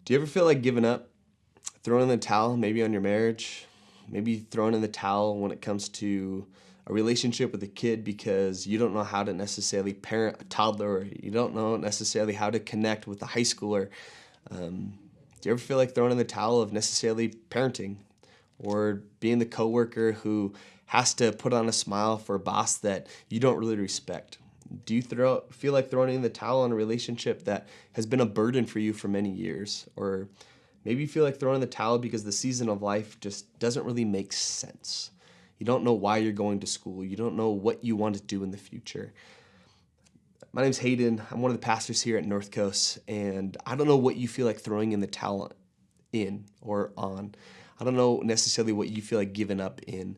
Do you ever feel like giving up, throwing in the towel, maybe on your marriage, maybe throwing in the towel when it comes to a relationship with a kid because you don't know how to necessarily parent a toddler, or you don't know necessarily how to connect with a high schooler? Do you ever feel like throwing in the towel of necessarily parenting, or being the coworker who has to put on a smile for a boss that you don't really respect? Do you feel like throwing in the towel on a relationship that has been a burden for you for many years? Or maybe you feel like throwing in the towel because the season of life just doesn't really make sense. You don't know why you're going to school. You don't know what you want to do in the future. My name's Hayden. I'm one of the pastors here at North Coast, and I don't know what you feel like throwing in the towel in or on. I don't know necessarily what you feel like giving up in.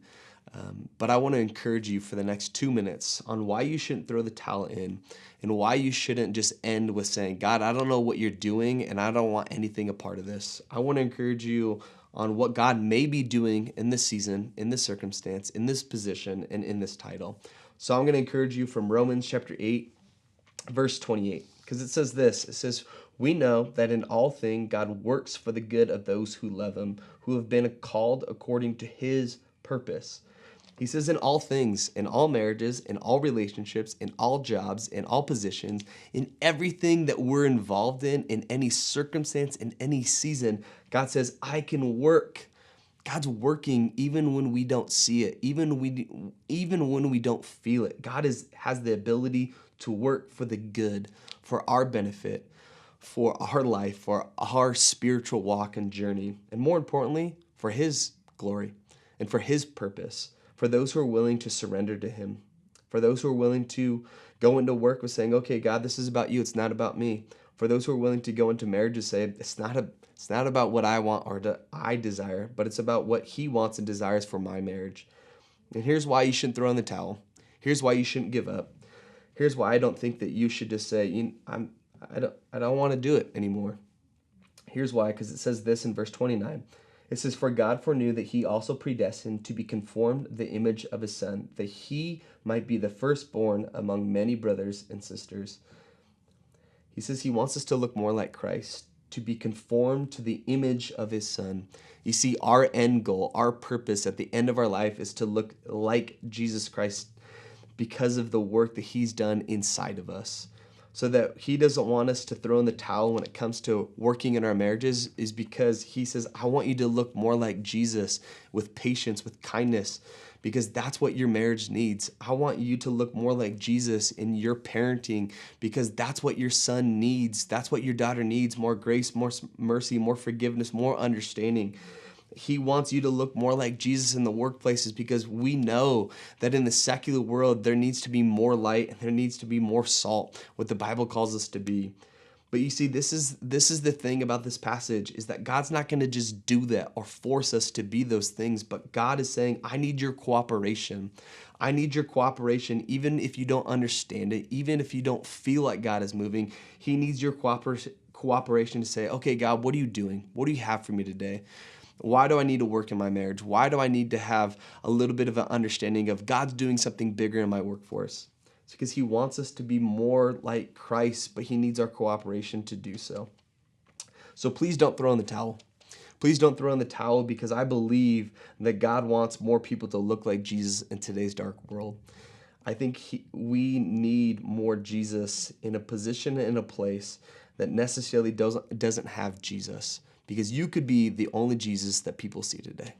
But I want to encourage you for the next 2 minutes on why you shouldn't throw the towel in, and why you shouldn't just end with saying, God, I don't know what you're doing, and I don't want anything a part of this. I want to encourage you on what God may be doing in this season, in this circumstance, in this position, and in this title. So I'm going to encourage you from Romans chapter 8, verse 28, because it says this. It says, we know that in all things God works for the good of those who love him, who have been called according to his purpose. He says in all things, in all marriages, in all relationships, in all jobs, in all positions, in everything that we're involved in any circumstance, in any season, God says, I can work. God's working even when we don't see it, even when we don't feel it. God has the ability to work for the good, for our benefit, for our life, for our spiritual walk and journey, and more importantly, for his glory and for his purpose, for those who are willing to surrender to him, for those who are willing to go into work with saying, okay, God, this is about you, it's not about me. For those who are willing to go into marriage and say, it's not about what I want or I desire, but it's about what he wants and desires for my marriage. And here's why you shouldn't throw in the towel. Here's why you shouldn't give up. Here's why I don't think that you should just say, I don't want to do it anymore. Here's why, because it says this in verse 29. It says, for God foreknew that he also predestined to be conformed the image of his son, that he might be the firstborn among many brothers and sisters. He says he wants us to look more like Christ, to be conformed to the image of his son. You see, our end goal, our purpose at the end of our life is to look like Jesus Christ because of the work that he's done inside of us. So that he doesn't want us to throw in the towel when it comes to working in our marriages, is because he says, I want you to look more like Jesus with patience, with kindness, because that's what your marriage needs. I want you to look more like Jesus in your parenting, because that's what your son needs. That's what your daughter needs: more grace, more mercy, more forgiveness, more understanding. He wants you to look more like Jesus in the workplaces, because we know that in the secular world, there needs to be more light and there needs to be more salt, what the Bible calls us to be. But you see, this is the thing about this passage, is that God's not going to just do that or force us to be those things, but God is saying, I need your cooperation. I need your cooperation, even if you don't understand it, even if you don't feel like God is moving. He needs your cooperation to say, okay, God, what are you doing? What do you have for me today? Why do I need to work in my marriage? Why do I need to have a little bit of an understanding of God's doing something bigger in my workforce? It's because he wants us to be more like Christ, but he needs our cooperation to do so. So please don't throw in the towel. Please don't throw in the towel, because I believe that God wants more people to look like Jesus in today's dark world. I think we need more Jesus in a position, in a place that necessarily doesn't have Jesus, because you could be the only Jesus that people see today.